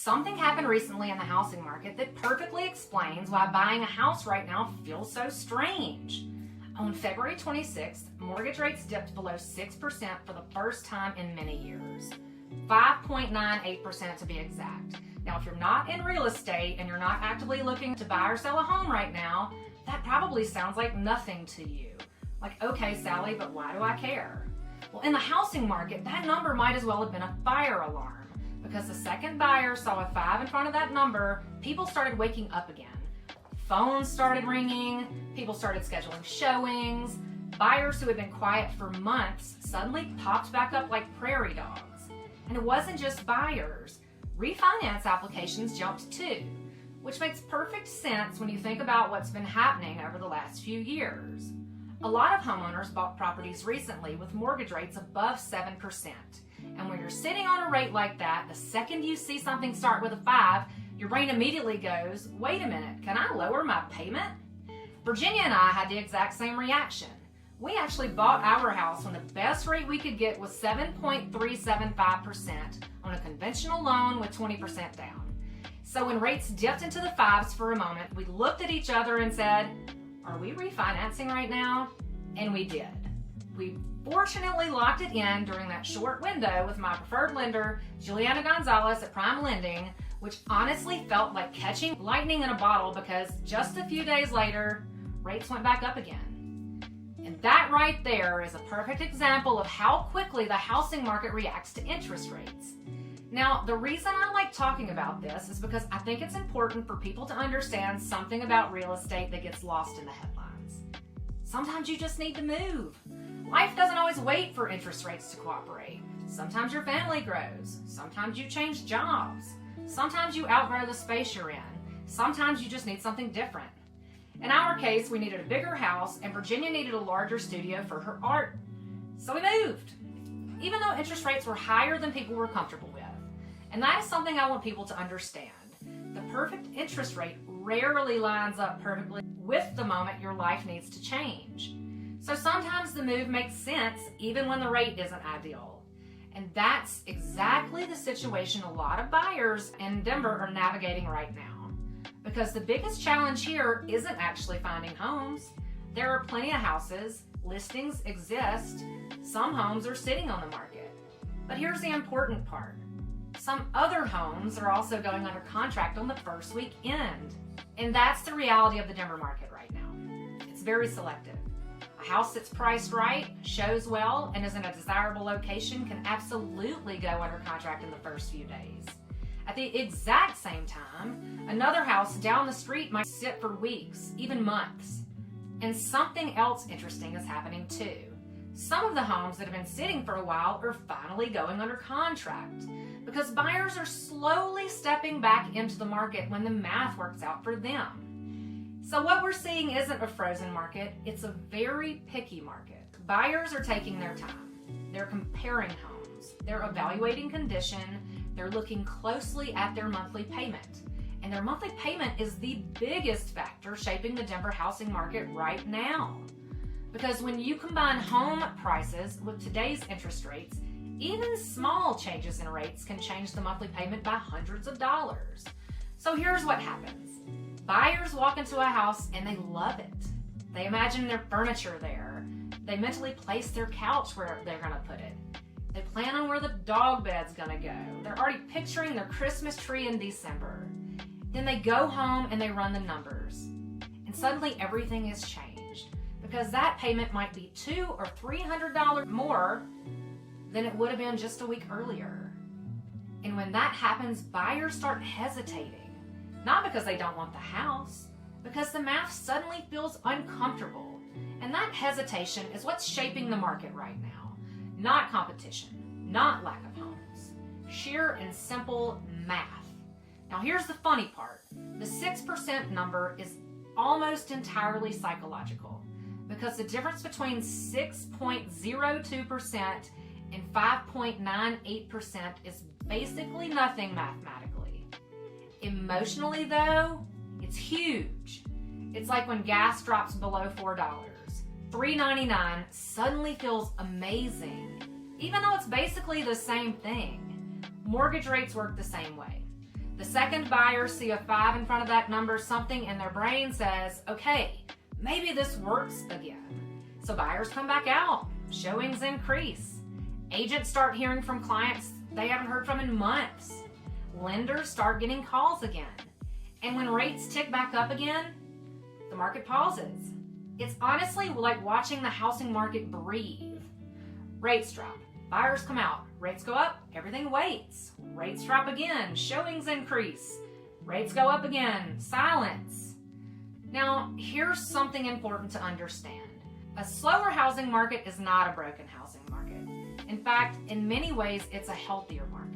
Something happened recently in the housing market that perfectly explains why buying a house right now feels so strange. On February 26th, mortgage rates dipped below 6% for the first time in many years. 5.98% to be exact. Now, if you're not in real estate and you're not actively looking to buy or sell a home right now, that probably sounds like nothing to you. Like, okay, Sally, but why do I care? Well, in the housing market, that number might as well have been a fire alarm. Because the second buyer saw a 5 in front of that number, people started waking up again. Phones started ringing, people started scheduling showings, buyers who had been quiet for months suddenly popped back up like prairie dogs. And it wasn't just buyers. Refinance applications jumped too, which makes perfect sense when you think about what's been happening over the last few years. A lot of homeowners bought properties recently with mortgage rates above 7%. And when you're sitting on a rate like that, the second you see something start with a 5, your brain immediately goes, wait a minute, can I lower my payment? Virginia and I had the exact same reaction. We actually bought our house when the best rate we could get was 7.375% on a conventional loan with 20% down. So when rates dipped into the 5s for a moment, we looked at each other and said, are we refinancing right now? And we did. We fortunately locked it in during that short window with my preferred lender, Juliana Gonzalez at Prime Lending, which honestly felt like catching lightning in a bottle because just a few days later, rates went back up again. And that right there is a perfect example of how quickly the housing market reacts to interest rates. Now, the reason I like talking about this is because I think it's important for people to understand something about real estate that gets lost in the headlines. Sometimes you just need to move. Life doesn't always wait for interest rates to cooperate. Sometimes your family grows. Sometimes you change jobs. Sometimes you outgrow the space you're in. Sometimes you just need something different. In our case, we needed a bigger house and Virginia needed a larger studio for her art. So we moved, even though interest rates were higher than people were comfortable with. And that is something I want people to understand. The perfect interest rate rarely lines up perfectly with the moment your life needs to change. So sometimes the move makes sense even when the rate isn't ideal. And that's exactly the situation a lot of buyers in Denver are navigating right now. Because the biggest challenge here isn't actually finding homes. There are plenty of houses, listings exist, some homes are sitting on the market. But here's the important part. Some other homes are also going under contract on the first weekend. And that's the reality of the Denver market right now. It's very selective. A house that's priced right, shows well, and is in a desirable location can absolutely go under contract in the first few days. At the exact same time, another house down the street might sit for weeks, even months. And something else interesting is happening too. Some of the homes that have been sitting for a while are finally going under contract because buyers are slowly stepping back into the market when the math works out for them. So what we're seeing isn't a frozen market, it's a very picky market. Buyers are taking their time. They're comparing homes. They're evaluating condition. They're looking closely at their monthly payment. And their monthly payment is the biggest factor shaping the Denver housing market right now. Because when you combine home prices with today's interest rates, even small changes in rates can change the monthly payment by hundreds of dollars. So here's what happens. Buyers walk into a house and they love it. They imagine their furniture there. They mentally place their couch where they're gonna put it. They plan on where the dog bed's gonna go. They're already picturing their Christmas tree in December. Then they go home and they run the numbers. And suddenly everything is changed because that payment might be $200 or $300 more than it would have been just a week earlier. And when that happens, buyers start hesitating. Not because they don't want the house, because the math suddenly feels uncomfortable. And that hesitation is what's shaping the market right now. Not competition, not lack of homes. Sheer and simple math. Now here's the funny part. The 6% number is almost entirely psychological because the difference between 6.02% and 5.98% is basically nothing mathematically. Emotionally though, it's huge. It's like when gas drops below $4. $3.99 suddenly feels amazing, even though it's basically the same thing. Mortgage rates work the same way. The second buyers see a 5 in front of that number, something in their brain says, okay, maybe this works again. So buyers come back out, showings increase. Agents start hearing from clients they haven't heard from in months. Lenders start getting calls again. And when rates tick back up again, the market pauses. It's honestly like watching the housing market breathe. Rates drop, buyers come out, rates go up, everything waits. Rates drop again, showings increase. Rates go up again, silence. Now, here's something important to understand. A slower housing market is not a broken housing market. In fact, in many ways, it's a healthier market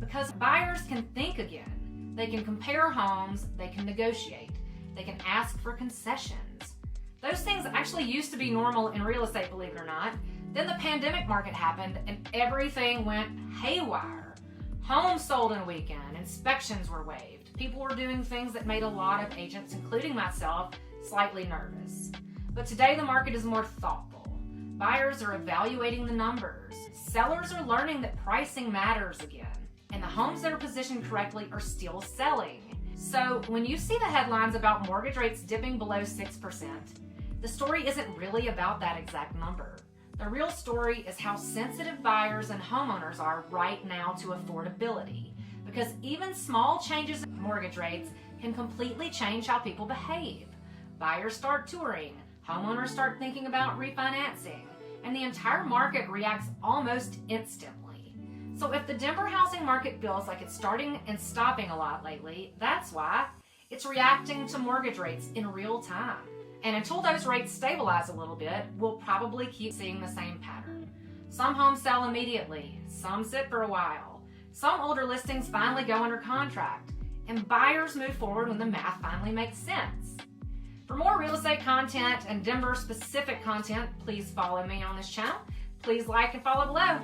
because buyers can think again. They can compare homes, they can negotiate, they can ask for concessions. Those things actually used to be normal in real estate, believe it or not. Then the pandemic market happened and everything went haywire. Homes sold in a weekend, inspections were waived. People were doing things that made a lot of agents, including myself, slightly nervous. But today the market is more thoughtful. Buyers are evaluating the numbers. Sellers are learning that pricing matters again. And the homes that are positioned correctly are still selling. So when you see the headlines about mortgage rates dipping below 6%, the story isn't really about that exact number. The real story is how sensitive buyers and homeowners are right now to affordability, because even small changes in mortgage rates can completely change how people behave. Buyers start touring, homeowners start thinking about refinancing, and the entire market reacts almost instantly. So if the Denver housing market feels like it's starting and stopping a lot lately, that's why. It's reacting to mortgage rates in real time. And until those rates stabilize a little bit, we'll probably keep seeing the same pattern. Some homes sell immediately, some sit for a while, some older listings finally go under contract, and buyers move forward when the math finally makes sense. For more real estate content and Denver-specific content, please follow me on this channel. Please like and follow below.